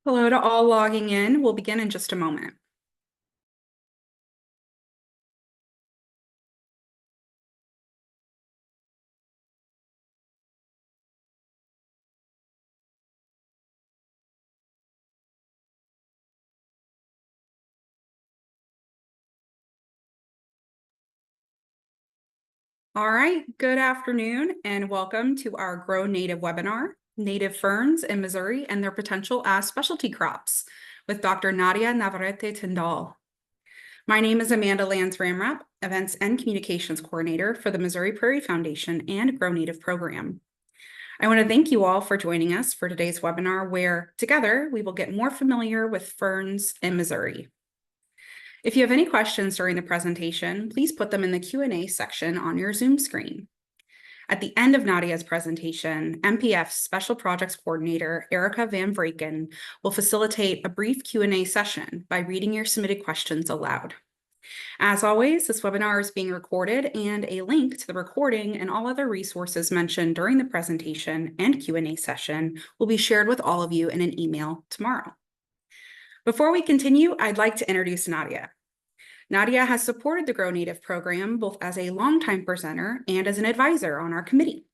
Hello to all logging in. We'll begin in just a moment. All right, good afternoon and welcome to our Grow Native webinar, Native Ferns in Missouri and Their Potential as Specialty Crops with Dr. Nadia Navarrete-Tindall. My name is Amanda Lands-Ramrap, Events and Communications Coordinator for the Missouri Prairie Foundation and Grow Native program. I want to thank you all for joining us for today's webinar where together we will get more familiar with ferns in Missouri. If you have any questions during the presentation, please put them in the Q&A section on your Zoom screen. At the end of Nadia's presentation, MPF's Special Projects Coordinator, Erica Van Vreken, will facilitate a brief Q&A session by reading your submitted questions aloud. As always, this webinar is being recorded and a link to the recording and all other resources mentioned during the presentation and Q&A session will be shared with all of you in an email tomorrow. Before we continue, I'd like to introduce Nadia. Nadia has supported the Grow Native program both as a longtime presenter and as an advisor on our committee.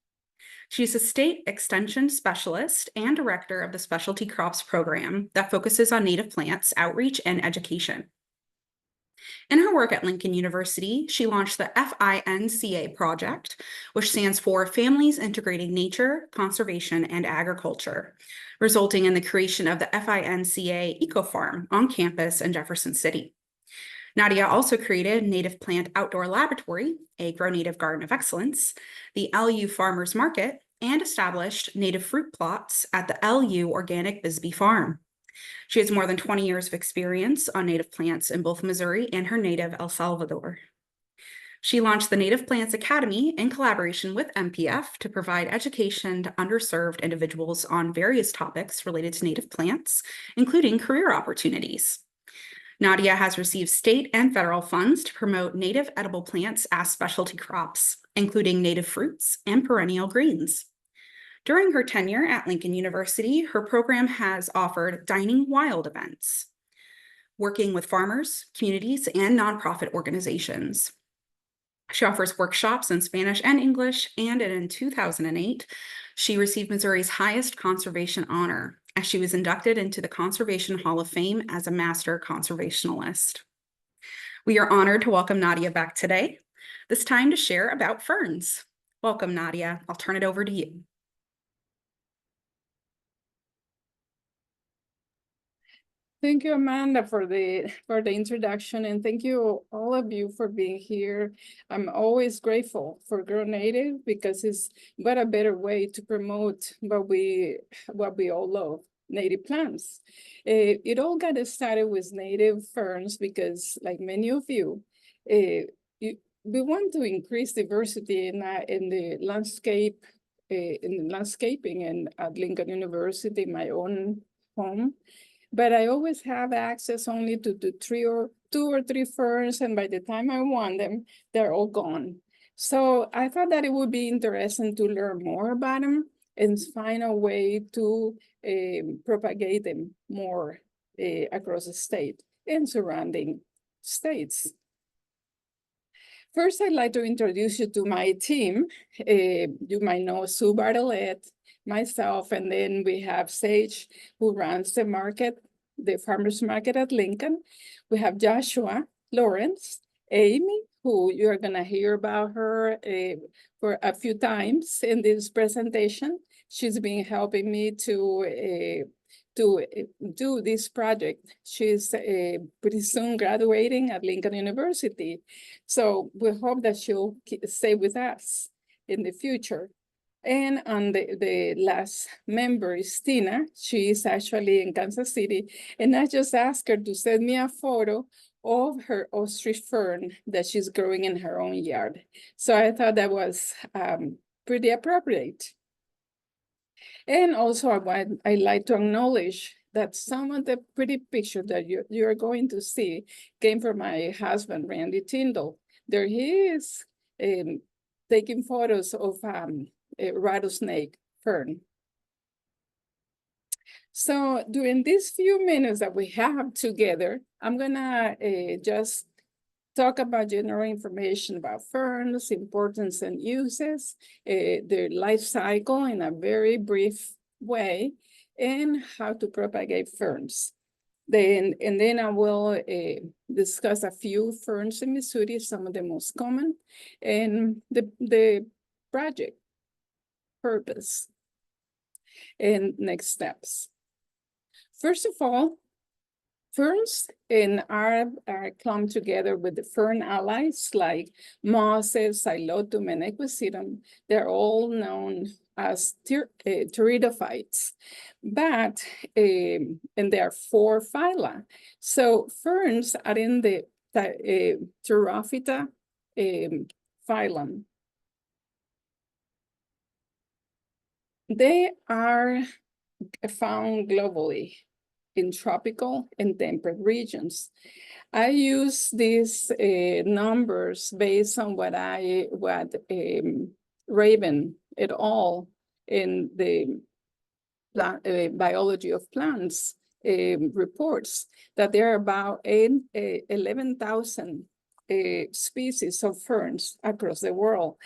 She's a state extension specialist and director of the Specialty Crops program that focuses on native plants, outreach, and education. In her work at Lincoln University, she launched the FINCA project, which stands for Families Integrating Nature, Conservation, and Agriculture, resulting in the creation of the FINCA Eco Farm on campus in Jefferson City. Nadia also created Native Plant Outdoor Laboratory, a Grow Native Garden of Excellence, the LU Farmers Market, and established native fruit plots at the LU Organic Bisbee Farm. She has more than 20 years of experience on native plants in both Missouri and her native El Salvador. She launched the Native Plants Academy in collaboration with MPF to provide education to underserved individuals on various topics related to native plants, including career opportunities. Nadia has received state and federal funds to promote native edible plants as specialty crops, including native fruits and perennial greens. During her tenure at Lincoln University, her program has offered Dining Wild events, working with farmers, communities, and nonprofit organizations. She offers workshops in Spanish and English, and in 2008, she received Missouri's highest conservation honor, as she was inducted into the Conservation Hall of Fame as a Master Conservationist. We are honored to welcome Nadia back today, this time to share about ferns. Welcome, Nadia. I'll turn it over to you. Thank you, Amanda, for the introduction, and thank you all of you for being here. I'm always grateful for Grow Native because it's what a better way to promote what we all love, native plants. It all got started with native ferns because, like many of you, we want to increase diversity in the landscape, in landscaping, and at Lincoln University, my own home. But I always have access only to two or three ferns, and by the time I want them, they're all gone. So I thought that it would be interesting to learn more about them and find a way to propagate them more across the state and surrounding states. First, I'd like to introduce you to my team. You might know Sue Bartlett, myself, and then we have Sage, who runs the market, the farmers market at Lincoln. We have Joshua Lawrence, Amy, who you're gonna hear about her for a few times in this presentation. She's been helping me to do this project. She's pretty soon graduating at Lincoln University. So we hope that she'll stay with us in the future. And on the last member is Tina. She is actually in Kansas City. And I just asked her to send me a photo of her ostrich fern that she's growing in her own yard. So I thought that was pretty appropriate. And also I like to acknowledge that some of the pretty pictures that you're going to see came from my husband, Randy Tindall. There he is taking photos of a rattlesnake fern. So during these few minutes that we have together, I'm gonna just talk about general information about ferns, importance and uses, their life cycle in a very brief way, and how to propagate ferns. Then I will discuss a few ferns in Missouri, some of the most common, and the project purpose and next steps. First of all, ferns are clumped together with the fern allies like mosses, Psilotum, and Equisetum. They're all known as pteridophytes, but and there are 4 phyla. So ferns are in the Pterophyta phylum. They are found globally in tropical and temperate regions. I use these numbers based on what Raven et al. In the biology of plants reports that there are about 11,000 species of ferns across the world.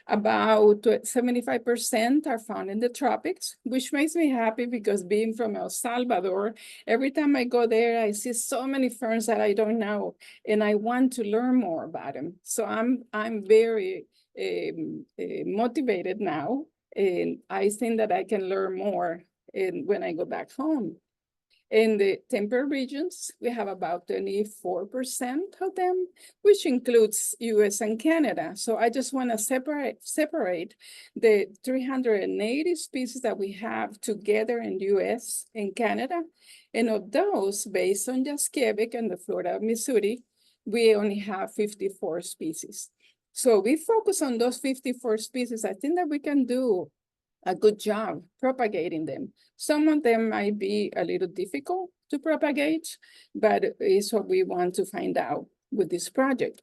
About 75% are found in the tropics, which makes me happy because being from El Salvador, every time I go there, I see so many ferns that I don't know, and I want to learn more about them. So I'm very motivated now, and I think that I can learn more when I go back home. In the temperate regions, we have about 24% of them, which includes US and Canada. So I just want to separate the 380 species that we have together in US and Canada. And of those, based on Jaskevic and the Florida of Missouri, we only have 54 species. So we focus on those 54 species. I think that we can do a good job propagating them. Some of them might be a little difficult to propagate, but it's what we want to find out with this project.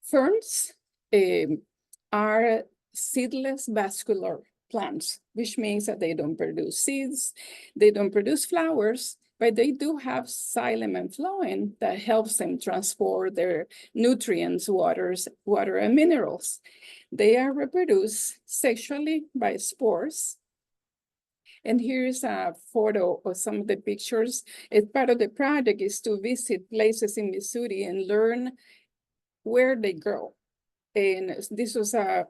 Ferns are seedless vascular plants, which means that they don't produce seeds, they don't produce flowers, but they do have xylem and phloem that helps them transport their nutrients, water and minerals. They are reproduced sexually by spores. And here's a photo of some of the pictures. As part of the project is to visit places in Missouri and learn where they grow. And this was a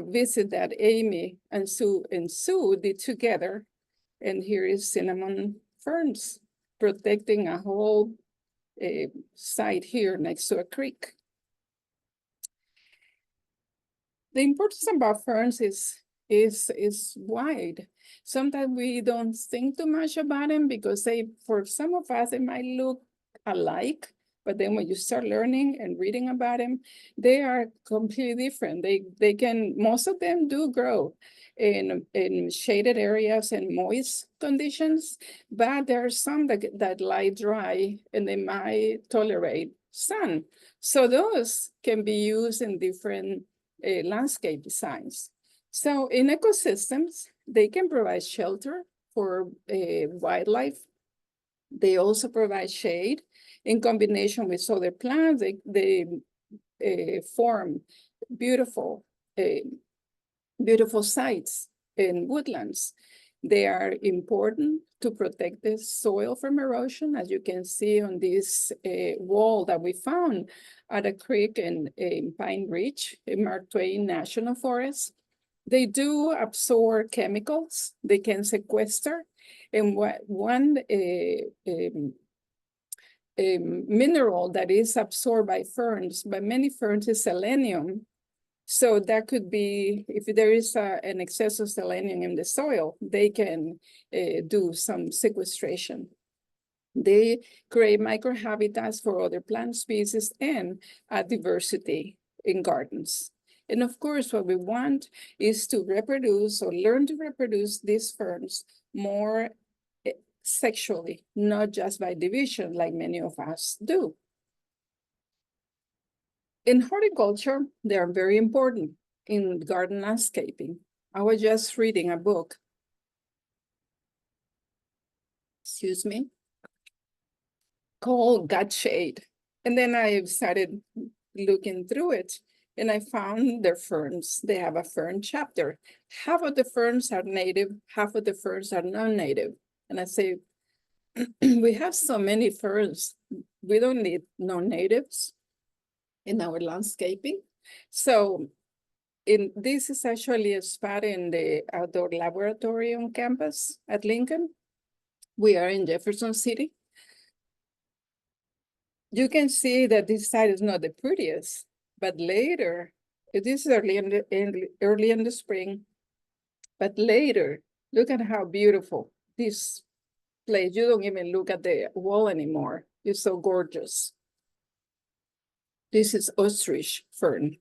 visit that Amy and Sue did together. And here is cinnamon ferns protecting a whole site here next to a creek. The importance about ferns is wide. Sometimes we don't think too much about them because for some of us, they might look alike, but then when you start learning and reading about them, they are completely different. Most of them do grow in shaded areas and moist conditions, but there are some that lie dry and they might tolerate sun. So those can be used in different landscape designs. So in ecosystems, they can provide shelter for wildlife. They also provide shade in combination with other plants. They form beautiful sites in woodlands. They are important to protect the soil from erosion, as you can see on this wall that we found at a creek in Pine Ridge in Mark Twain National Forest. They do absorb chemicals, they can sequester, and one mineral that is absorbed by many ferns is selenium. So that could be, if there is an excess of selenium in the soil, they can do some sequestration. They create microhabitats for other plant species and diversity in gardens. And of course, what we want is to reproduce or learn to reproduce these ferns more sexually, not just by division like many of us do. In horticulture, they are very important in garden landscaping. I was just reading a book excuse me, called Godshade. And then I started looking through it, and I found their ferns. They have a fern chapter. Half of the ferns are native, half of the ferns are non-native. And I say, we have so many ferns, we don't need non-natives in our landscaping. So this is actually a spot in the outdoor laboratory on campus at Lincoln. We are in Jefferson City. You can see that this side is not the prettiest, but later, it is early in the spring, but later, look at how beautiful this place. You don't even look at the wall anymore. It's so gorgeous. This is ostrich fern.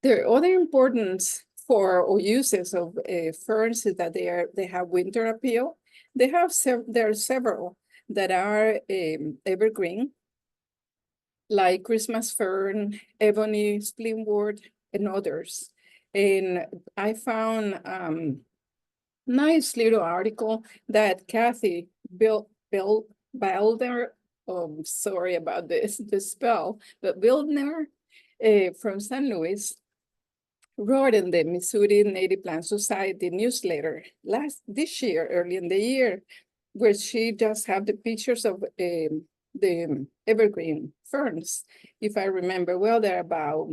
The other importance for or uses of ferns is that they have winter appeal. There are several that are evergreen, like Christmas fern, ebony, splintwort, and others. And I found nice little article that Kathy Bilder, sorry about the spell, but Bildner from St. Louis wrote in the Missouri Native Plant Society newsletter this year, early in the year, where she just had the pictures of the evergreen ferns. If I remember well, there are about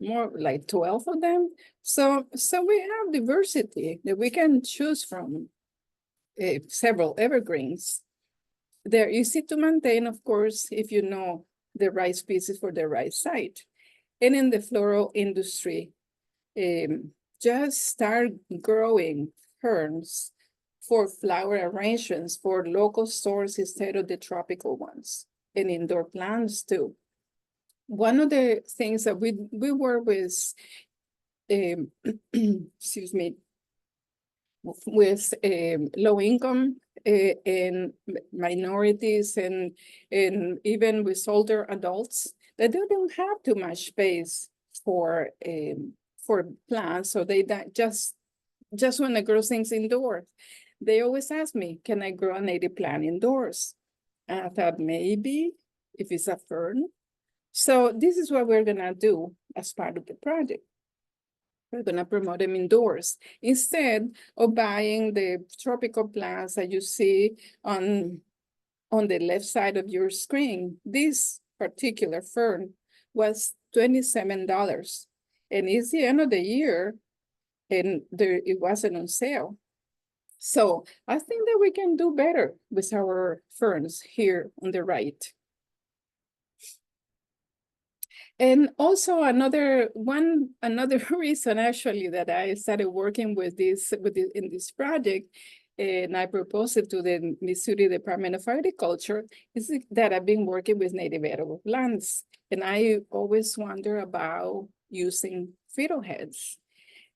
more like 12 of them. So we have diversity that we can choose from, several evergreens. They're easy to maintain, of course, if you know the right species for the right site. And in the floral industry, just start growing ferns for flower arrangements for local stores instead of the tropical ones, and indoor plants too. One of the things that we work with, excuse me, with low income and minorities and even with older adults, that they don't have too much space for plants, so they just want to grow things indoors. They always ask me, can I grow a native plant indoors? And I thought maybe if it's a fern. So this is what we're gonna do as part of the project. We're gonna promote them indoors instead of buying the tropical plants that you see on the left side of your screen. This particular fern was $27, and it's the end of the year, and it wasn't on sale. So I think that we can do better with our ferns here on the right. And also another reason actually that I started working with in this project, and I proposed it to the Missouri Department of Agriculture, is that I've been working with native edible plants. And I always wonder about using fiddleheads.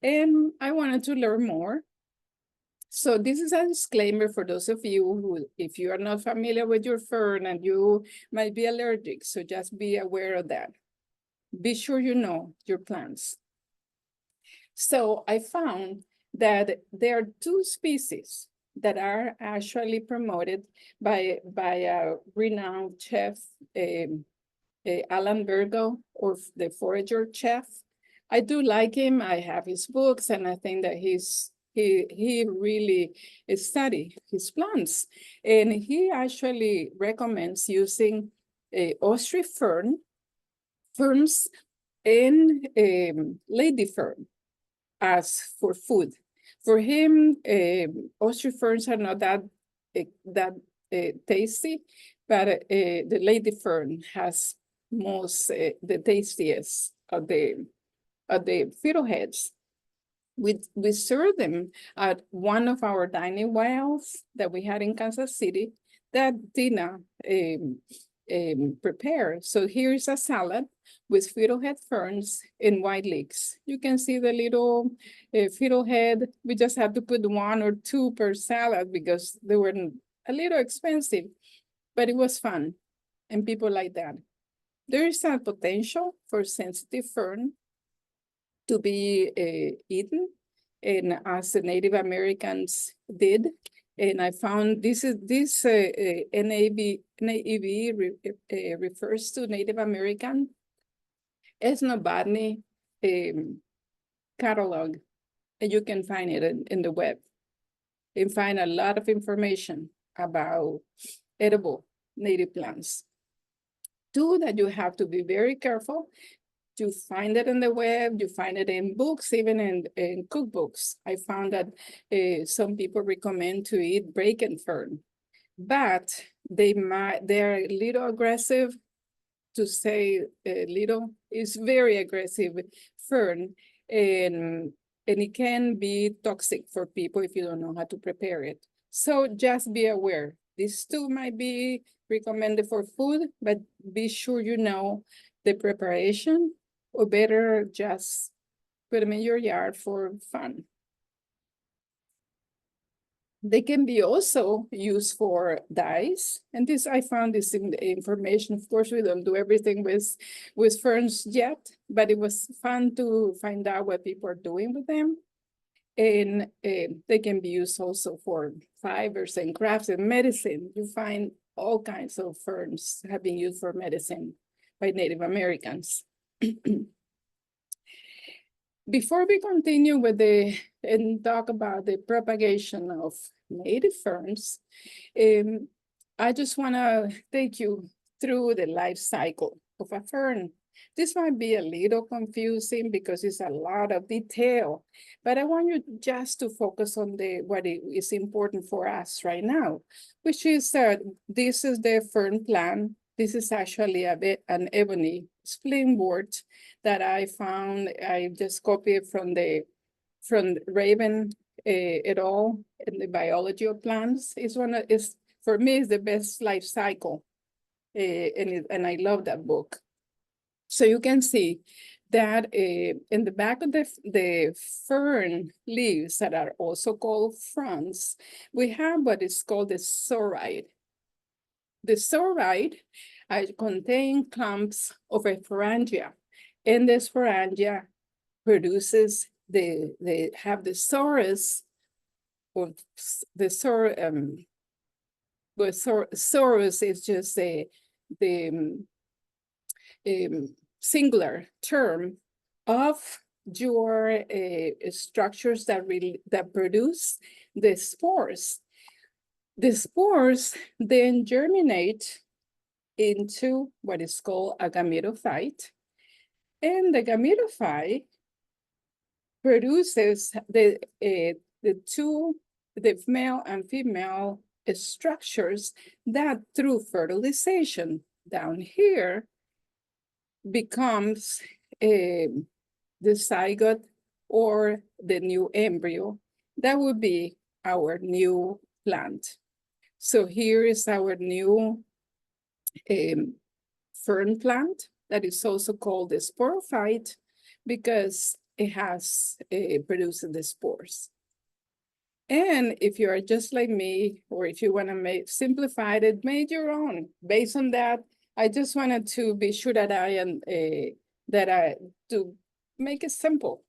And I wanted to learn more. So this is a disclaimer for those of you who, if you are not familiar with your fern and you might be allergic, so just be aware of that. Be sure you know your plants. So I found that there are two species that are actually promoted by a renowned chef, Alan Virgo, or the forager chef. I do like him. I have his books, and I think that he really studies his plants. And he actually recommends using ostrich ferns and lady fern as for food. For him, ostrich ferns are not that tasty, but the lady fern has most the tastiest of the fiddleheads. We serve them at one of our dining wells that we had in Kansas City that Tina prepared. So here's a salad with fiddlehead ferns and white leeks. You can see the little fiddlehead. We just had to put 1 or 2 per salad because they were a little expensive, but it was fun and people like that. There is a potential for sensitive fern to be eaten, and as the Native Americans did, And I found this NAV refers to Native American ethnobotany catalog, and you can find it in the web and find a lot of information about edible native plants. Two, that you have to be very careful. You find it in the web, you find it in books, even in cookbooks. I found that some people recommend to eat bracken fern, but they're a little aggressive. To say little is very aggressive fern, and it can be toxic for people if you don't know how to prepare it. So just be aware. These two might be recommended for food, but be sure you know the preparation, or better just put them in your yard for fun. They can be also used for dyes. And this, I found this in the information. Of course, we don't do everything with ferns yet, but it was fun to find out what people are doing with them. And they can be used also for fibers and crafts and medicine. You find all kinds of ferns have been used for medicine by Native Americans. Before we continue with and talk about the propagation of native ferns, I just want to take you through the life cycle of a fern. This might be a little confusing because it's a lot of detail, but I want you just to focus on what is important for us right now, which is that this is the fern plant. This is actually an ebony splintwort that I found. I just copied from Raven et al. In the biology of plants. For me, is the best life cycle, and I love that book. So you can see that in the back of the fern leaves that are also called fronds, we have what is called the soride. The soride contain clumps of a sporangia, and the sporangia produces they have the sorus, or the sorus is just the singular term of your structures that produce the spores. The spores then germinate into what is called a gametophyte, and the gametophyte produces the male and female structures that, through fertilization down here, becomes the zygote or the new embryo. That would be our new plant. So here is our new fern plant that is also called the sporophyte because it has produced the spores. And if you are just like me, or if you want to simplify it, make your own. Based on that, I just wanted to be sure that to make it simple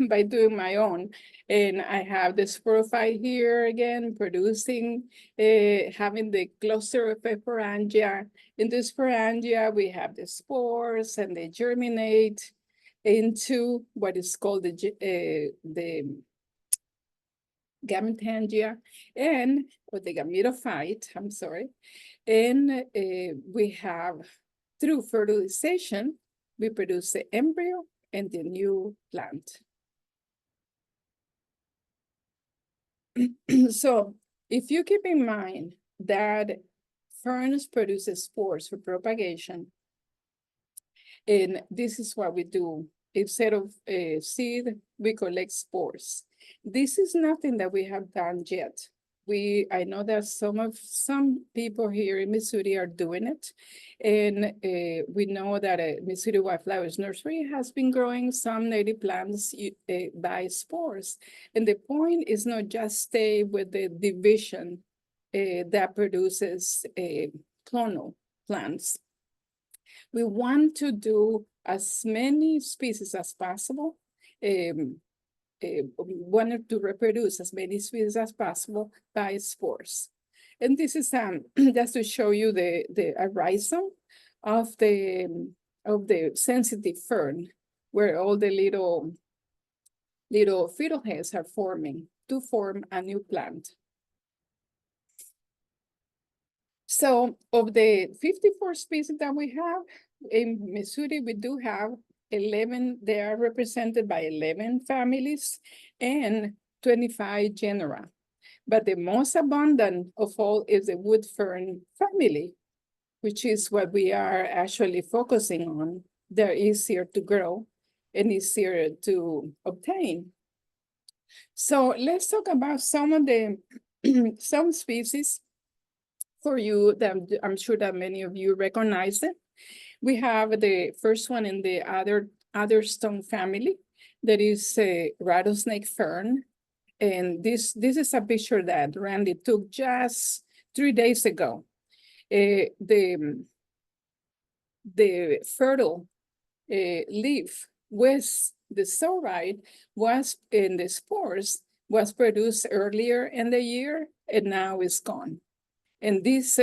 by doing my own. And I have this sporophyte here again, producing, having the cluster of a sporangia. In the sporangia, we have the spores, and they germinate into what is called the gametangia, or the gametophyte, I'm sorry. And we have, through fertilization, we produce the embryo and the new plant. So if you keep in mind that ferns produces spores for propagation, and this is what we do. Instead of seed, we collect spores. This is nothing that we have done yet. I know that some people here in Missouri are doing it, and we know that Missouri Wildflowers Nursery has been growing some native plants by spores. And the point is not just stay with the division that produces clonal plants. We want to do as many species as possible wanted to reproduce as many species as possible by spores. And this is just to show you the rhizome of the sensitive fern, where all the little fetal heads are forming to form a new plant. So of the 54 species that we have in Missouri, we do have 11, they are represented by 11 families and 25 genera. But the most abundant of all is the wood fern family, which is what we are actually focusing on. They're easier to grow and easier to obtain. So let's talk about some of the some species for you that I'm sure that many of you recognize it. We have the first one in the other stone family, that is a rattlesnake fern. And this is a picture that Randy took just 3 days ago. The fertile leaf with the sorite was in the spores was produced earlier in the year and now is gone. And this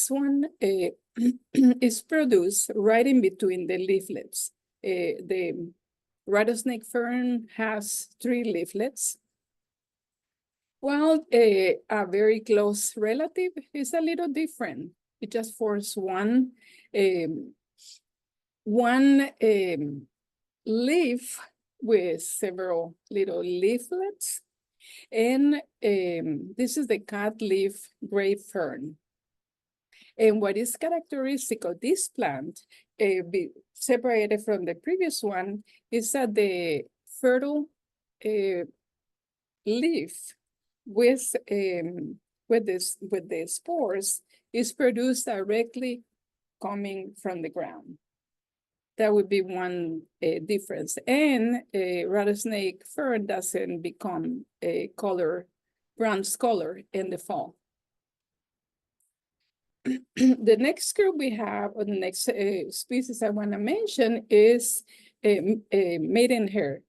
one is produced right in between the leaflets. The rattlesnake fern has 3 leaflets. Well, a very close relative is a little different. It just forms one leaf with several little leaflets. And this is the cat leaf gray fern. And what is characteristic of this plant, separated from the previous one, is that the fertile leaf with the spores is produced directly coming from the ground. That would be one difference. And a rattlesnake fern doesn't become a bronze color in the fall. The next group we have, or the next species I want to mention is maidenhair.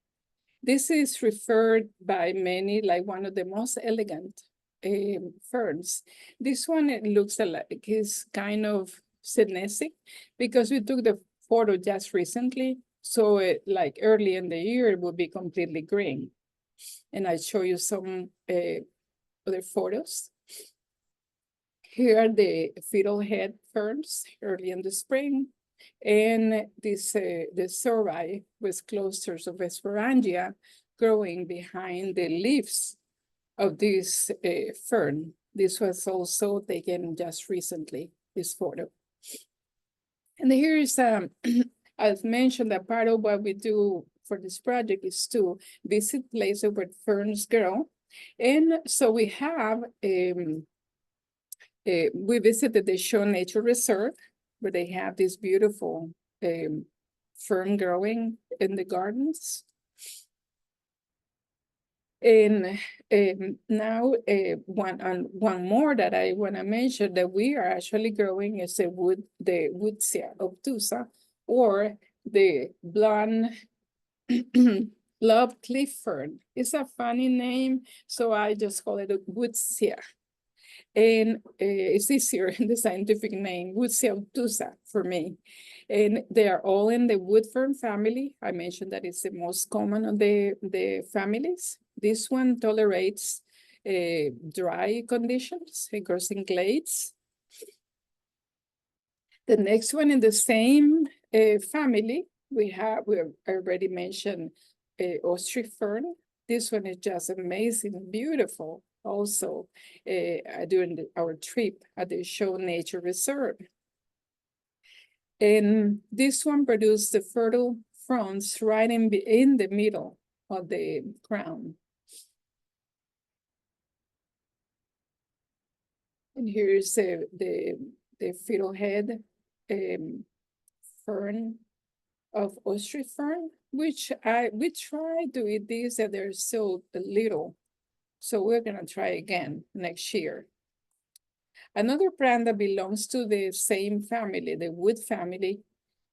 This is referred by many like one of the most elegant ferns. This one, it looks like it's kind of senescent because we took the photo just recently. So like early in the year, it will be completely green. And I show you some other photos. Here are the fetal head ferns early in the spring. And this the sorite with clusters of sporangia growing behind the leaves of this fern. This was also taken just recently, this photo. And here is, I've mentioned that part of what we do for this project is to visit places where ferns grow. And so we have, we visited the Shaw Nature Reserve, where they have this beautiful fern growing in the gardens. And now one more that I want to mention that we are actually growing is the Woodsia obtusa, or the blonde love cliff fern. It's a funny name, so I just call it a Woodsia. And it's easier in the scientific name, Woodsia obtusa for me. And they are all in the wood fern family. I mentioned that it's the most common of the families. This one tolerates dry conditions. It grows in glades. The next one in the same family, we already mentioned ostrich fern. This one is just amazing, beautiful. Also, during our trip at the Shaw Nature Reserve. And this one produced the fertile fronds right in the middle of the crown. And here's the fetal head fern of ostrich fern, which we tried to eat these and they're so little. So we're gonna try again next year. Another plant that belongs to the same family, the wood family,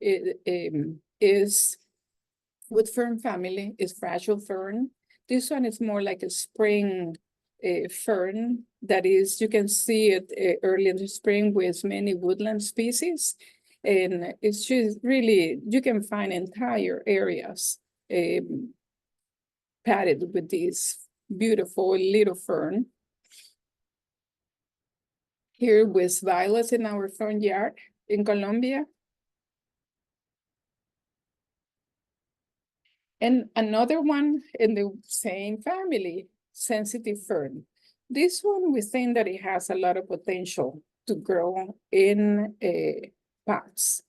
is wood fern family, is fragile fern. This one is more like a spring fern. That is, you can see it early in the spring with many woodland species. And it's just really, you can find entire areas padded with this beautiful little fern. Here with violets in our front yard in Colombia. And another one in the same family, sensitive fern. This one, we think that it has a lot of potential to grow in pots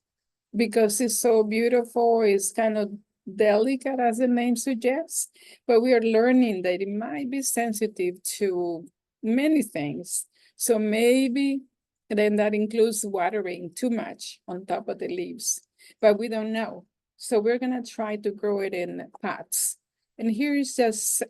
because it's so beautiful. It's kind of delicate, as the name suggests, but we are learning that it might be sensitive to many things. So maybe then that includes watering too much on top of the leaves, but we don't know. So we're gonna try to grow it in pots. And here is just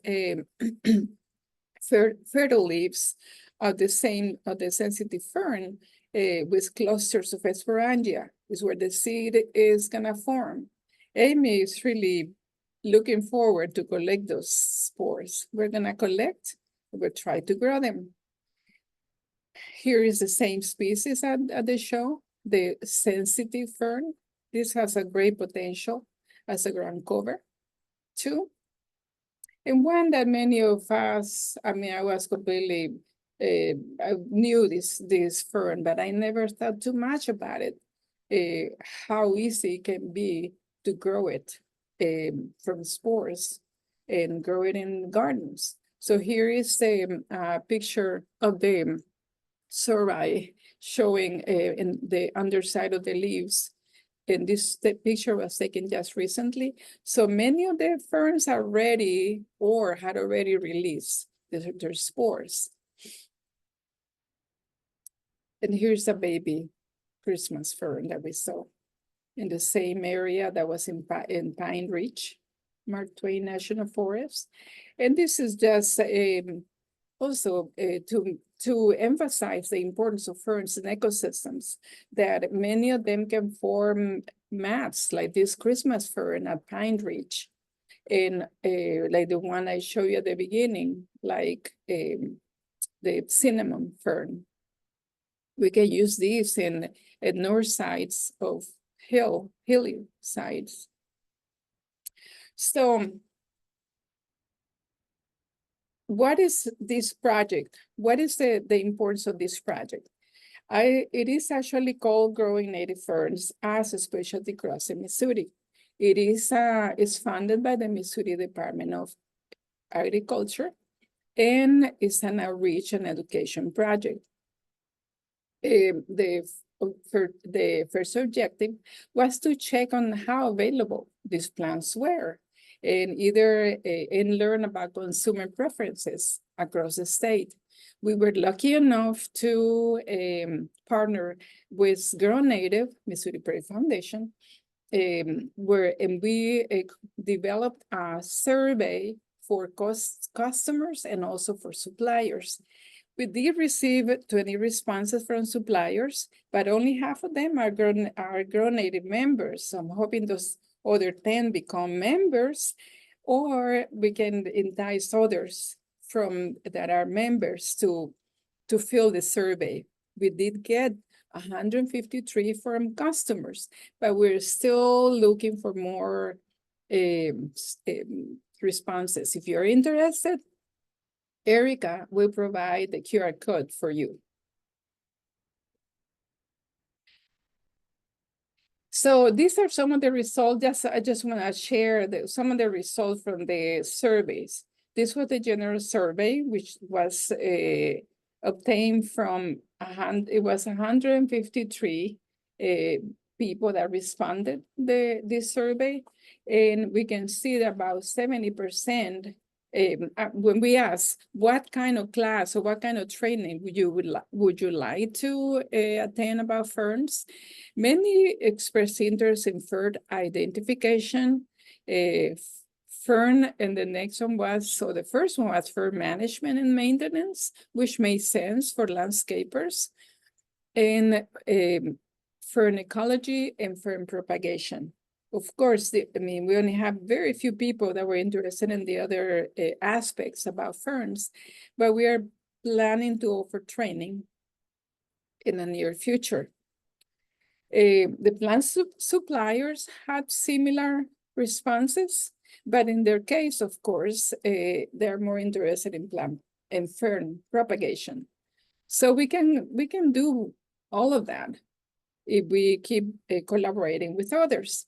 fertile leaves of the sensitive fern with clusters of sporangia is where the seed is gonna form. Amy is really looking forward to collect those spores. We're gonna collect, we'll try to grow them. Here is the same species at the show, the sensitive fern. This has a great potential as a ground cover too. And one that many of us, I mean, I was completely, I knew this fern, but I never thought too much about it. How easy it can be to grow it from spores and grow it in gardens. So here is a picture of the survey showing in the underside of the leaves. And the picture was taken just recently. So many of the ferns are ready or had already released their spores. And here's a baby Christmas fern that we saw in the same area that was in Pine Ridge, Mark Twain National Forest. And this is just also to emphasize the importance of ferns in ecosystems, that many of them can form mats like this Christmas fern at Pine Ridge, and like the one I showed you at the beginning, like the cinnamon fern. We can use these in north sides of hilly sides. So what is this project? What is the importance of this project? It is actually called Growing Native Ferns as a specialty crops in Missouri. It is funded by the Missouri Department of Agriculture, and it's an outreach and education project. The first objective was to check on how available these plants were, and learn about consumer preferences across the state. We were lucky enough to partner with Grow Native, Missouri Prairie Foundation, and we developed a survey for customers and also for suppliers. We did receive 20 responses from suppliers, but only half of them are Grow Native members. So I'm hoping those other 10 become members, or we can entice others that are members to fill the survey. We did get 153 from customers, but we're still looking for more responses. If you're interested, Erica will provide the QR code for you. So these are some of the results. I just want to share some of the results from the surveys. This was the general survey, which was obtained from 153 people that responded this survey, and we can see that about 70%. When we ask what kind of class or what kind of training would you like to attend about ferns, many expressed interest in fern identification, fern, and the next one was, so the first one was fern management and maintenance, which made sense for landscapers, and fern ecology and fern propagation of course, I mean, we only have very few people that were interested in the other aspects about ferns, but we are planning to offer training in the near future. The plant suppliers had similar responses, but in their case, of course, they're more interested in plant and fern propagation. So we can do all of that if we keep collaborating with others.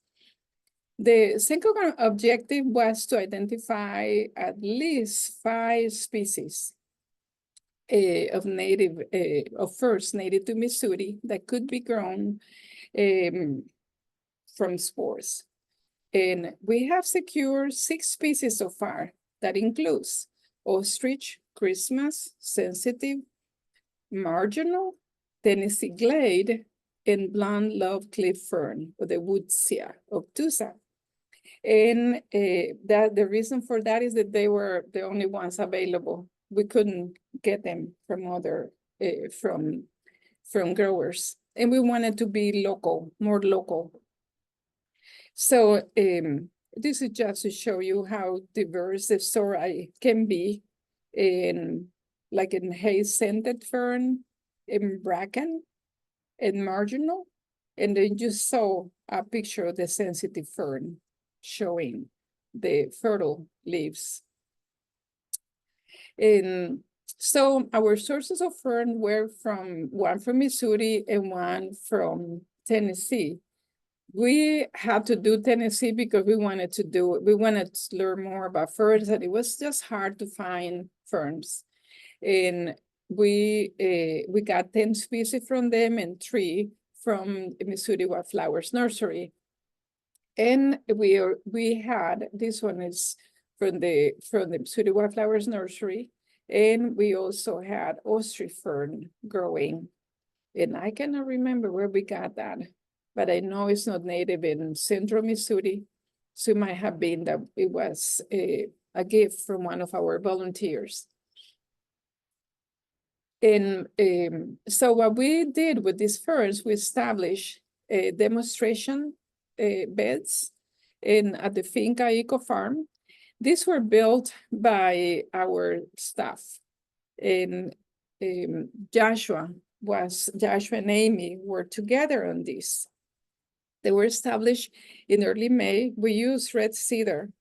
The second objective was to identify at least 5 species of ferns native to Missouri that could be grown from spores. And we have secured 6 species so far. That includes ostrich, Christmas, sensitive, marginal, Tennessee glade, and blonde love cliff fern, or the Woodsia obtusa. And that the reason for that is that they were the only ones available. We couldn't get them from other from growers, and we wanted to be local, more local. So this is just to show you how diverse the sora can be in hay-scented fern, in bracken, and marginal. And then you saw a picture of the sensitive fern showing the fertile leaves. And so our sources of fern were one from Missouri and one from Tennessee. We had to do Tennessee because we wanted to learn more about ferns, and it was just hard to find ferns. And we got 10 species from them and 3 from Missouri Wildflowers Nursery. And we had, this one is from the Missouri Wildflowers Nursery, and we also had ostrich fern growing. And I cannot remember where we got that, but I know it's not native in central Missouri. So it might have been that it was a gift from one of our volunteers. And so what we did with these ferns, we established a demonstration beds at the FINCA Eco Farm. These were built by our staff. And Joshua and Amy were together on this. They were established in early May. We used red cedar.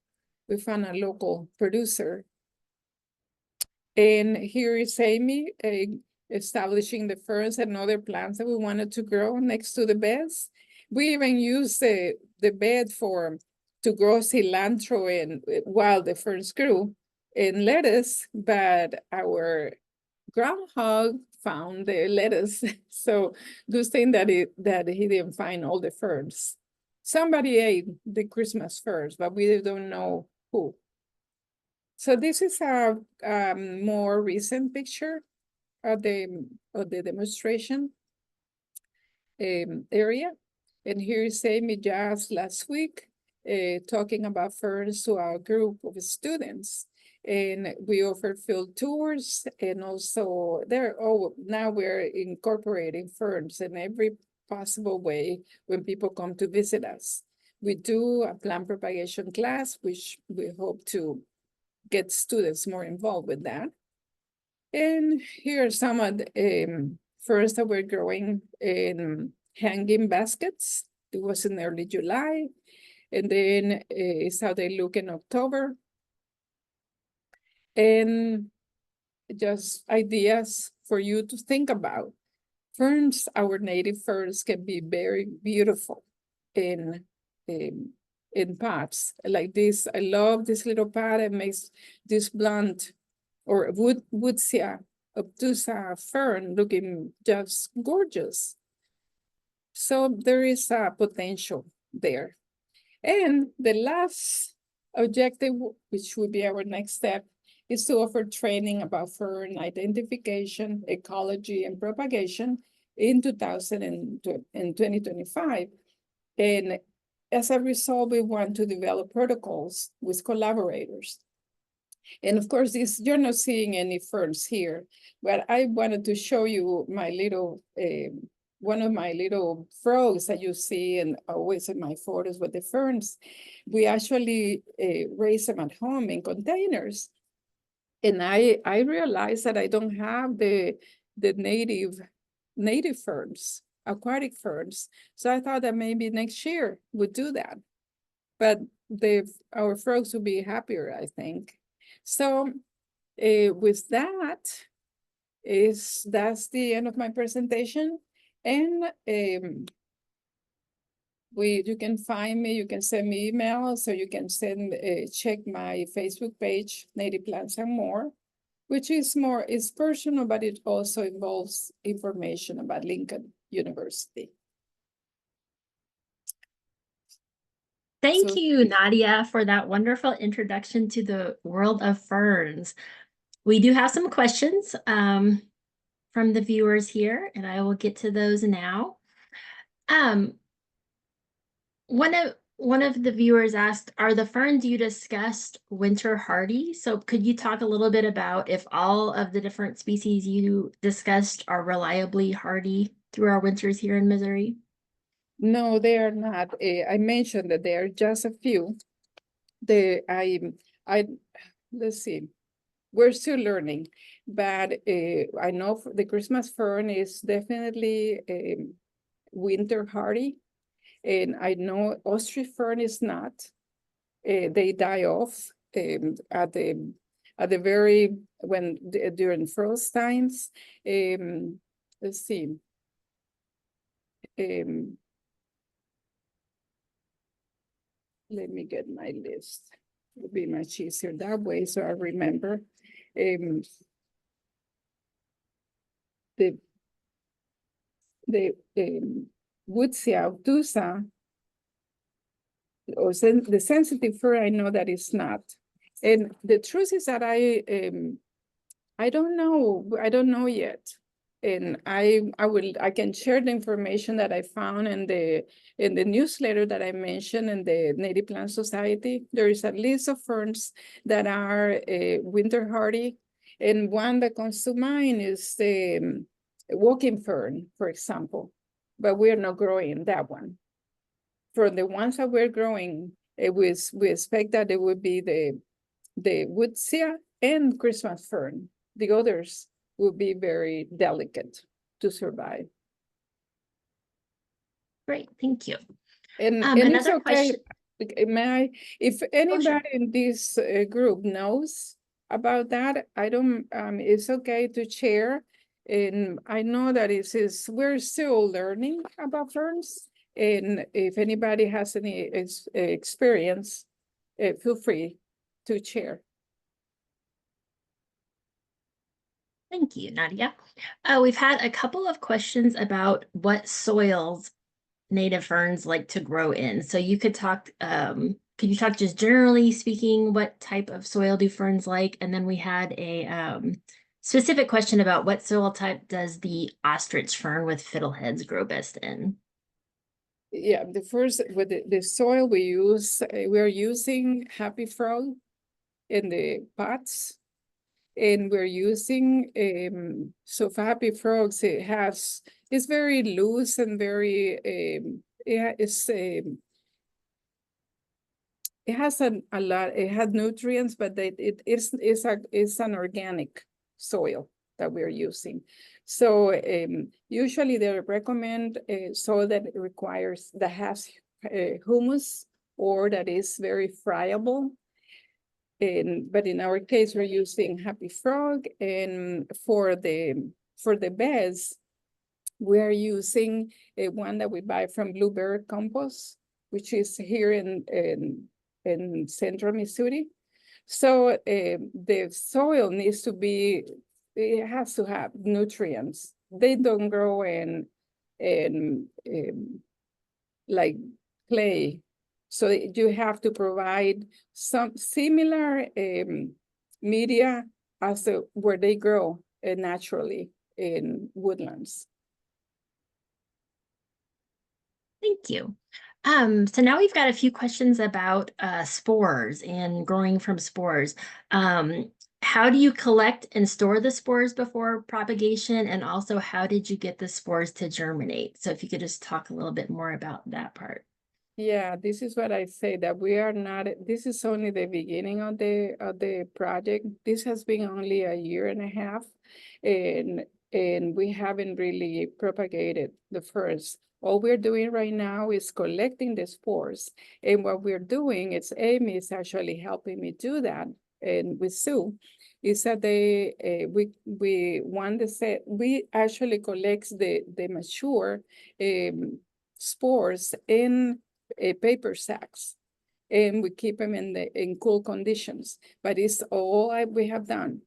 We found a local producer. And here is Amy establishing the ferns and other plants that we wanted to grow next to the beds. We even used the bed to grow cilantro and while the ferns grew and lettuce, but our groundhog found the lettuce. So good thing that he didn't find all the ferns. Somebody ate the Christmas ferns, but we don't know who. So this is a more recent picture of the demonstration area. And here is Amy just last week talking about ferns to our group of students. And we offered field tours, and also now we're incorporating ferns in every possible way when people come to visit us. We do a plant propagation class, which we hope to get students more involved with that. And here are some of the ferns that we're growing in hanging baskets. It was in early July. And then it's how they look in October. And just ideas for you to think about. Ferns, our native ferns, can be very beautiful in pots like this. I love this little pot. It makes this blonde or Woodsia obtusa fern looking just gorgeous. So there is a potential there. And the last objective, which would be our next step, is to offer training about fern identification, ecology, and propagation in 2025. And as a result, we want to develop protocols with collaborators. And of course, you're not seeing any ferns here, but I wanted to show you my little one of my little frogs that you see and always in my photos with the ferns, we actually raise them at home in containers. And I realized that I don't have the native ferns, aquatic ferns. So I thought that maybe next year we'd do that. But our frogs will be happier, I think. So with that, that's the end of my presentation. And you can find me, you can send me emails, or you can check my Facebook page, Native Plants and More, which is personal, but it also involves information about Lincoln University. Thank you, Nadia, for that wonderful introduction to the world of ferns. We do have some questions from the viewers here, and I will get to those now. One of the viewers asked, are the ferns you discussed winter hardy? So could you talk a little bit about if all of the different species you discussed are reliably hardy through our winters here in Missouri? No, they are not. I mentioned that there are just a few. Let's see. We're still learning, but I know the Christmas fern is definitely winter hardy, and I know ostrich fern is not. They die off at the during frost times. Let's see. Let me get my list. It'll be much easier that way, so I remember. The Woodsia obtusa, or the sensitive fur, I know that it's not. And the truth is that I don't know yet. And I can share the information that I found in the newsletter that I mentioned in the Native Plant Society. There is a list of ferns that are winter hardy, and one that comes to mind is the walking fern, for example. But we are not growing that one. For the ones that we're growing, we expect that it would be the Woodsia and Christmas fern. The others will be very delicate to survive. Great, thank you. And it's okay. If anybody in this group knows about that, it's okay to share. And I know that we're still learning about ferns. And if anybody has any experience, feel free to share. Thank you, Nadia. We've had a couple of questions about what soils native ferns like to grow in. So you could talk, could you talk just generally speaking, what type of soil do ferns like? And then we had a specific question about what soil type does the ostrich fern with fiddleheads grow best in? Yeah, with the soil we use, we're using Happy Frog in the pots, and we're using so for Happy Frogs it's very loose and very it has a lot. It has nutrients, but it's an organic soil that we're using. So usually they recommend soil that has humus or that is very friable. But in our case, we're using Happy Frog, and for the beds, we're using one that we buy from Bluebird Compost, which is here in central Missouri. So the soil it has to have nutrients. They don't grow in like clay. So you have to provide some similar media as where they grow naturally in woodlands. Thank you. So now we've got a few questions about spores and growing from spores. How do you collect and store the spores before propagation? And also, how did you get the spores to germinate? So if you could just talk a little bit more about that part. Yeah, this is what I say, that we are not, this is only the beginning of the project. This has been only a year and a half, and we haven't really propagated the first. All we're doing right now is collecting the spores. And what we're doing, it's Amy is actually helping me do that, and with Sue, is that we want to say, we actually collects the mature spores in paper sacks, and we keep them in cool conditions. But it's all we have done,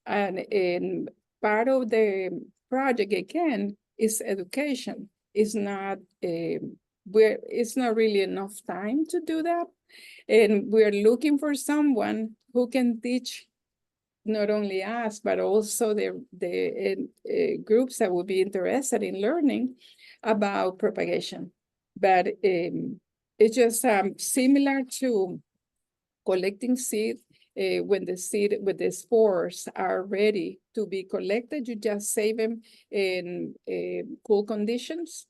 and in part of the project again is education. It's not it's not really enough time to do that, and we're looking for someone who can teach not only us but also the groups that would be interested in learning about propagation. But it's just similar to collecting seed. When the spores are ready to be collected, you just save them in cool conditions.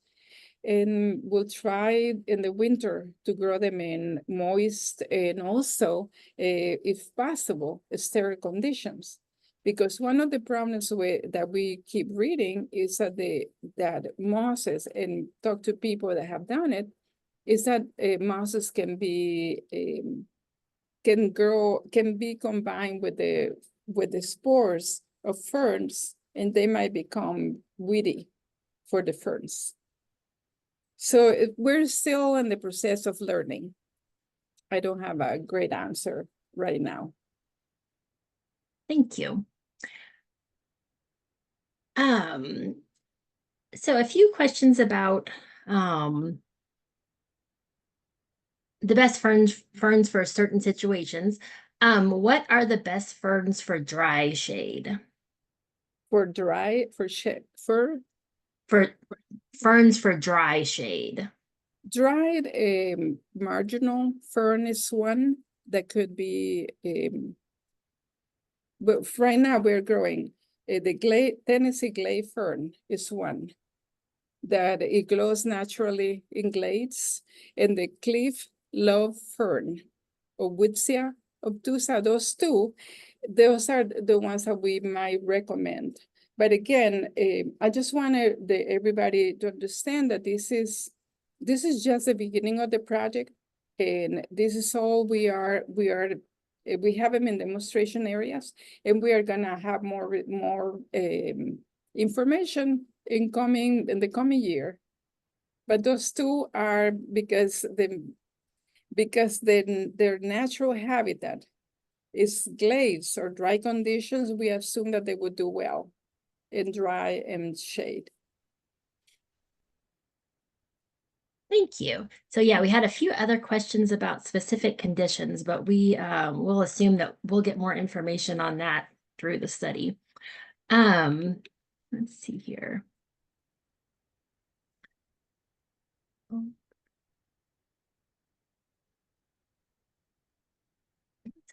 And we'll try in the winter to grow them in moist and also, if possible, sterile conditions. Because one of the problems that we keep reading is that mosses, and talk to people that have done it, is that mosses can be combined with the spores of ferns, and they might become weedy for the ferns. So we're still in the process of learning. I don't have a great answer right now. Thank you. So a few questions about the best ferns for certain situations. What are the best ferns for dry shade? For ferns for dry shade. Dried marginal fern is one that could be, but right now we're growing the Tennessee glade fern is one that it grows naturally in glades, and the cliff love fern or Witzia obtusa, those are the ones that we might recommend. But again, I just wanted everybody to understand that this is just the beginning of the project, and this is all we have them in demonstration areas, and we are gonna have more information in the coming year. But those two are because their natural habitat is glades or dry conditions. We assume that they would do well in dry and shade. Thank you. So yeah, we had a few other questions about specific conditions, but we will assume that we'll get more information on that through the study. Let's see here. Lots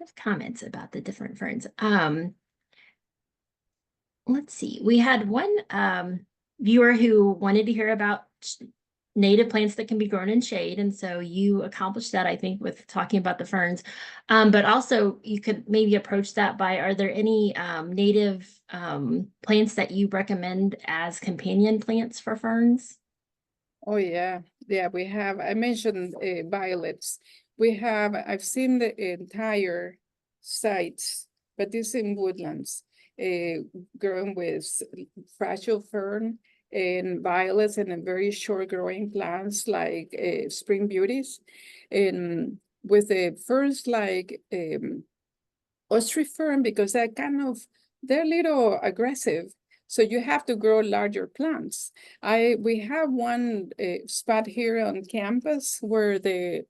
of comments about the different ferns. Let's see. We had one viewer who wanted to hear about native plants that can be grown in shade. And so you accomplished that, I think, with talking about the ferns. But also you could maybe approach that by, are there any native plants that you recommend as companion plants for ferns? Oh yeah, we have, I mentioned violets. I've seen the entire sites, but this in woodlands, grown with fragile fern and violets, and a very short growing plants like spring beauties, and with the ferns like ostrich fern, because they're a little aggressive. So you have to grow larger plants. We have one spot here on campus where the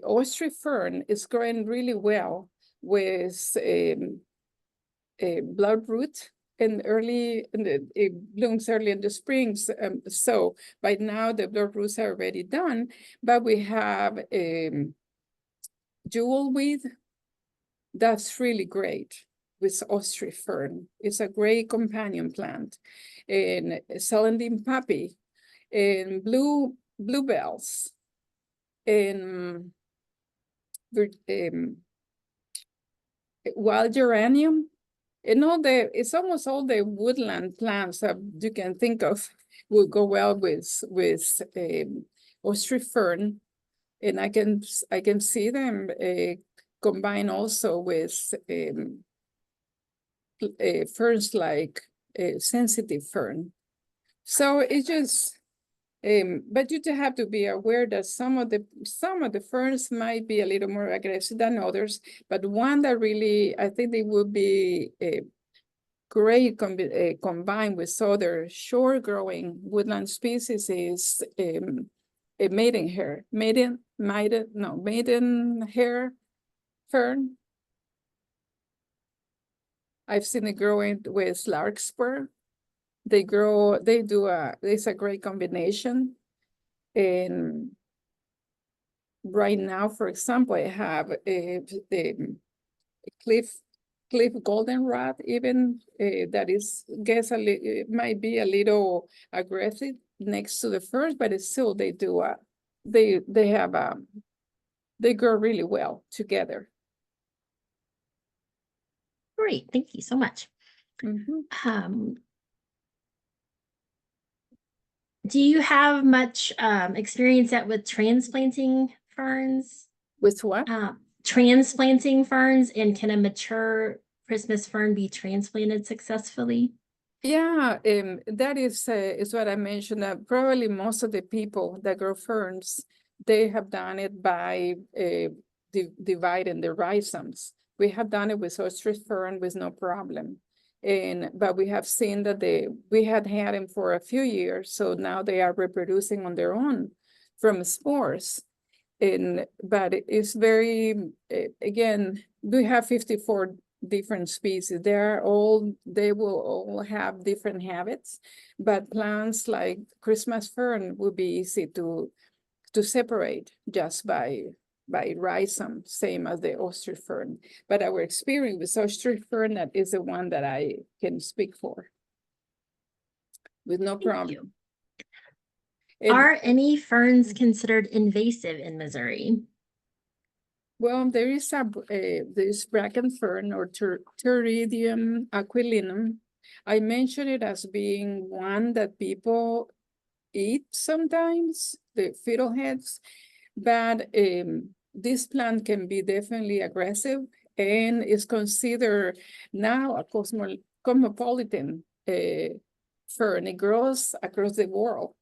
ostrich fern is growing really well with a bloodroot it blooms early in the springs. So by now the blood roots are already done, but we have jewel weed. That's really great with ostrich fern. It's a great companion plant. And celandine poppy and bluebells and wild geranium. And it's almost all the woodland plants that you can think of will go well with ostrich fern. And I can see them combine also with ferns like sensitive fern. So it just, but you do have to be aware that some of the ferns might be a little more aggressive than others, but one that really, I think they would be great combined with other short-growing woodland species is a maidenhair fern. I've seen it growing with larkspur. It's a great combination. And right now, for example, I have a cliff goldenrod, even that is, it might be a little aggressive next to the first, but it's still they grow really well together. Great, thank you so much. Mm-hmm. Do you have much experience with transplanting ferns? With what? Transplanting ferns, and can a mature Christmas fern be transplanted successfully? Yeah, that is what I mentioned. Probably most of the people that grow ferns, they have done it by dividing the rhizomes. We have done it with ostrich fern with no problem. But we have seen that we had them for a few years, so now they are reproducing on their own from spores. But it's very, again, we have 54 different species. They will all have different habits, but plants like Christmas fern would be easy to separate just by rhizome, same as the ostrich fern. But our experience with ostrich fern, that is the one that I can speak for with no problem. Are any ferns considered invasive in Missouri? Well, there's bracken fern or Pteridium aquilinum. I mention it as being one that people eat sometimes, the fiddleheads, but this plant can be definitely aggressive and is considered now a cosmopolitan fern. It grows across the world.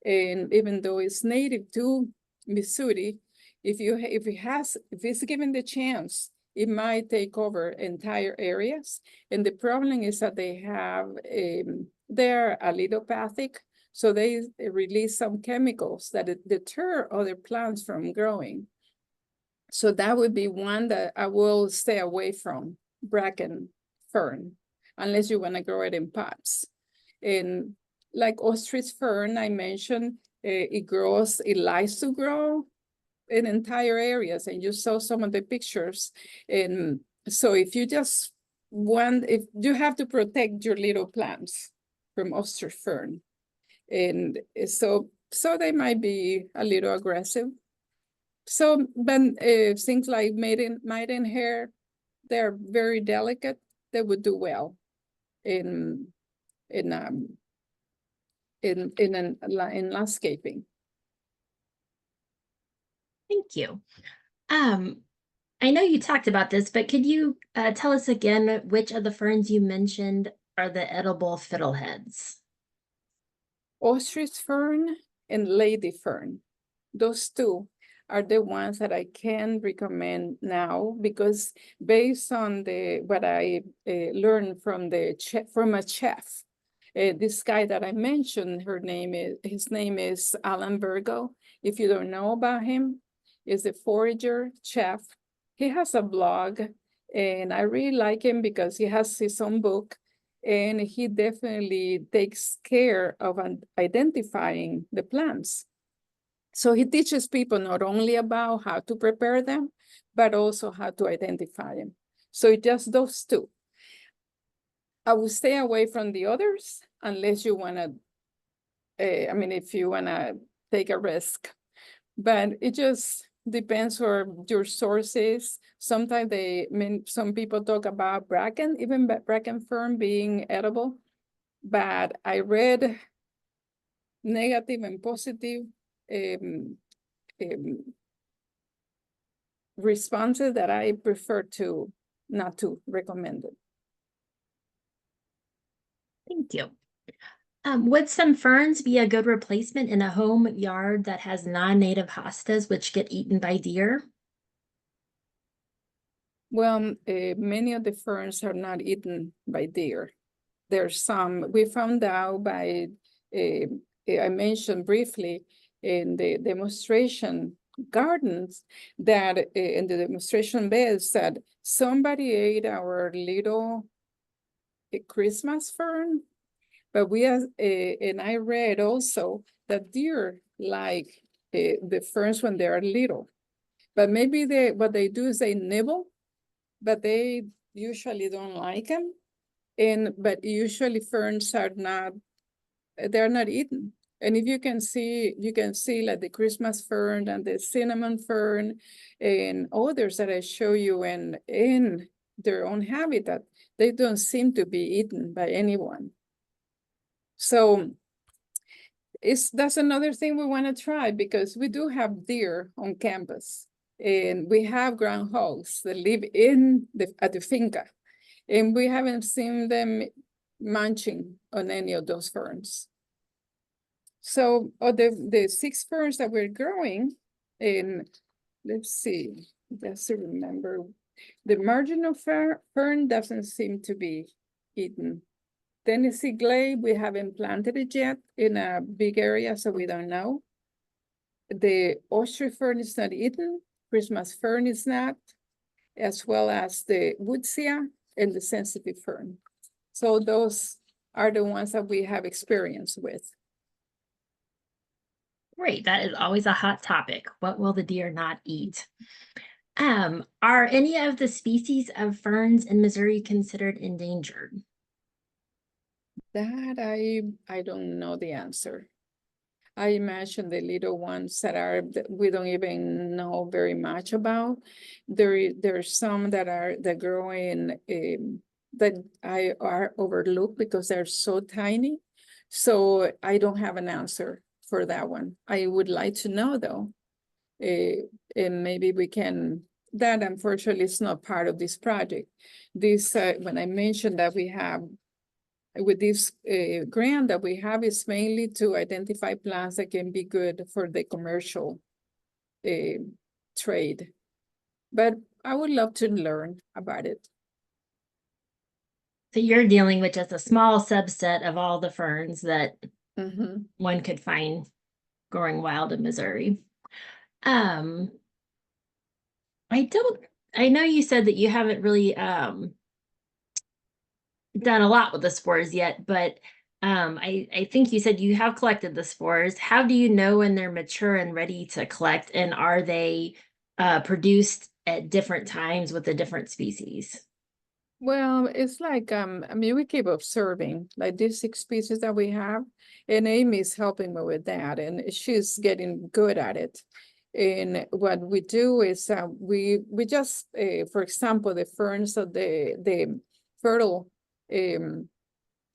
And even though it's native to Missouri, if it's given the chance, it might take over entire areas. And the problem is that they're allelopathic, so they release some chemicals that deter other plants from growing. So that would be one that I will stay away from, bracken fern, unless you want to grow it in pots. And like ostrich fern, I mentioned, it likes to grow in entire areas, and you saw some of the pictures. And so if you you have to protect your little plants from ostrich fern. And so they might be a little aggressive. So, but things like maidenhair, they're very delicate. They would do well in landscaping. Thank you. I know you talked about this, but could you tell us again which of the ferns you mentioned are the edible fiddleheads? Ostrich fern and lady fern. Those two are the ones that I can recommend now, because based on what I learned from a chef, this guy that I mentioned, his name is Alan Virgo. If you don't know about him, is a forager chef. He has a blog, and I really like him because he has his own book, and he definitely takes care of identifying the plants. So he teaches people not only about how to prepare them, but also how to identify them. So it just those two. I will stay away from the others unless you want to, if you want to take a risk. But it just depends on your sources. Sometimes some people talk about bracken, even bracken fern being edible. But I read negative and positive responses that I prefer to not to recommend it. Thank you. Would some ferns be a good replacement in a home yard that has non-native hostas which get eaten by deer? Well, many of the ferns are not eaten by deer. There's some, we found out by, I mentioned briefly in the demonstration gardens that in the demonstration beds that somebody ate our little Christmas fern. But we have, and I read also that deer like the ferns when they are little. But maybe what they do is they nibble, but they usually don't like them. But usually ferns are not, they're not eaten. And if you can see like the Christmas fern and the cinnamon fern and others that I show you in their own habitat, they don't seem to be eaten by anyone. So that's another thing we want to try, because we do have deer on campus and we have groundhogs that live at the finca, and we haven't seen them munching on any of those ferns. So the 6 ferns that we're growing, and let's see, just to remember, the marginal fern doesn't seem to be eaten. Tennessee glade, we haven't planted it yet in a big area, so we don't know. The oyster fern is not eaten, Christmas fern is not, as well as the woodsia and the sensitive fern. So those are the ones that we have experience with. Great, that is always a hot topic. What will the deer not eat? Are any of the species of ferns in Missouri considered endangered? That I don't know the answer. I imagine the little ones that we don't even know very much about. There's some that grow in that are overlooked because they're so tiny. So I don't have an answer for that one. I would like to know though, and maybe we can. That unfortunately is not part of this project. This when I mentioned that we have. With this grant that we have is mainly to identify plants that can be good for the commercial trade. But I would love to learn about it. So you're dealing with just a small subset of all the ferns that one could find growing wild in Missouri. I know you said that you haven't really done a lot with the spores yet, but I think you said you have collected the spores. How do you know when they're mature and ready to collect? And are they produced at different times with the different species? Well, it's like, we keep observing like these 6 species that we have, and Amy's helping me with that, and she's getting good at it. And what we do is we just, for example, the ferns of the fertile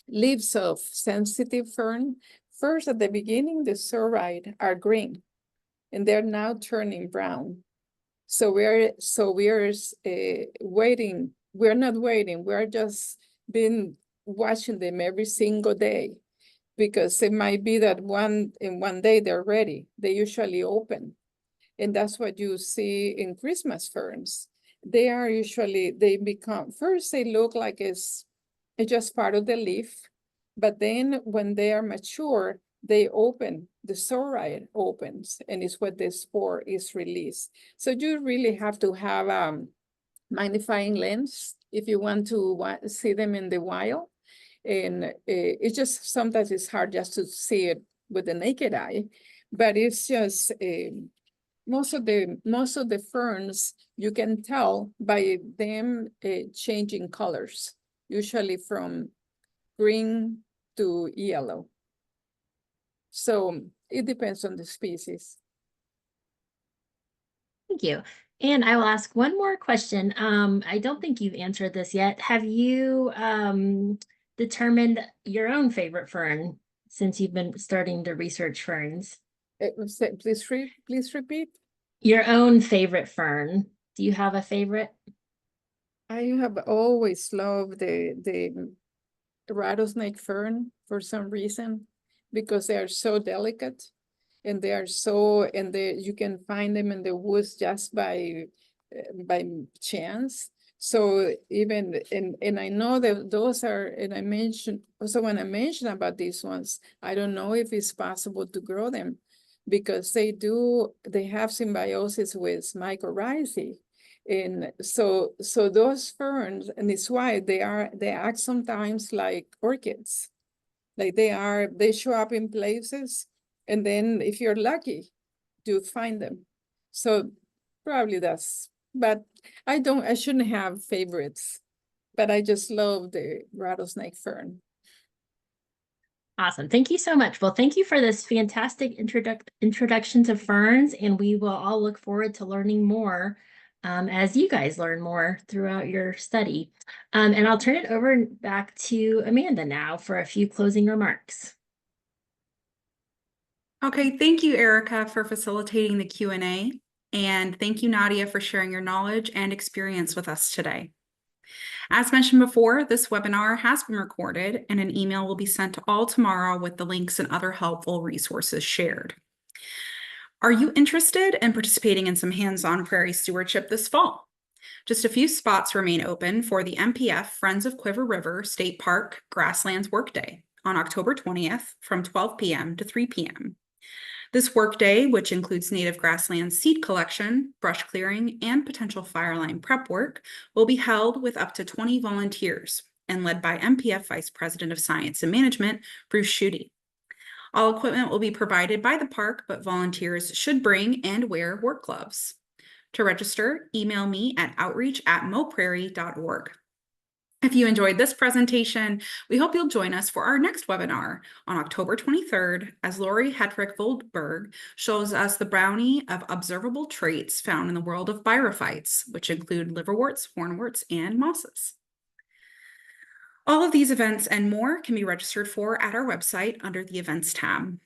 leaves of sensitive fern, first at the beginning, the sorite are green, and they're now turning brown. So we're waiting. We're not waiting. We're just been watching them every single day, because it might be that in one day they're ready. They usually open, and that's what you see in Christmas ferns. They are usually, they become, first they look like it's just part of the leaf, but then when they are mature, they open, the sorite opens, and it's where the spore is released. So you really have to have a magnifying lens if you want to see them in the wild. And it's just sometimes it's hard just to see it with the naked eye, but it's just most of the ferns you can tell by them changing colors, usually from green to yellow. So it depends on the species. Thank you. And I will ask one more question. I don't think you've answered this yet. Have you determined your own favorite fern since you've been starting to research ferns? Please repeat. Your own favorite fern. Do you have a favorite? I have always loved the rattlesnake fern for some reason, because they are so delicate and they are so, you can find them in the woods just by chance. So even, and I know that those are, and I mentioned, also when I mentioned about these ones, I don't know if it's possible to grow them because they have symbiosis with mycorrhizae. And so those ferns, and it's why they act sometimes like orchids. Like they show up in places, and then if you're lucky, you find them. So probably that's, but I shouldn't have favorites, but I just love the rattlesnake fern. Awesome. Thank you so much. Well, thank you for this fantastic introduction to ferns, and we will all look forward to learning more as you guys learn more throughout your study. And I'll turn it over back to Amanda now for a few closing remarks. Okay, thank you, Erica, for facilitating the Q&A. And thank you, Nadia, for sharing your knowledge and experience with us today. As mentioned before, this webinar has been recorded and an email will be sent to all tomorrow with the links and other helpful resources shared. Are you interested in participating in some hands-on prairie stewardship this fall? Just a few spots remain open for the MPF Friends of Quiver River State Park Grasslands Workday on October 20th from 12 p.m. to 3 p.m. This workday, which includes native grassland seed collection, brush clearing, and potential fire line prep work, will be held with up to 20 volunteers and led by MPF Vice President of Science and Management, Bruce Schutte. All equipment will be provided by the park, but volunteers should bring and wear work gloves. To register, email me at outreach@moprairie.org. If you enjoyed this presentation, we hope you'll join us for our next webinar on October 23rd as Lori Hetrick-Voldberg shows us the brownie of observable traits found in the world of birophytes, which include liverworts, hornworts, and mosses. All of these events and more can be registered for at our website under the Events tab.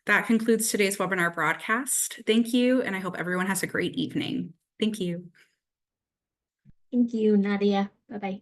That concludes today's webinar broadcast. Thank you, and I hope everyone has a great evening. Thank you. Thank you, Nadia. Bye-bye.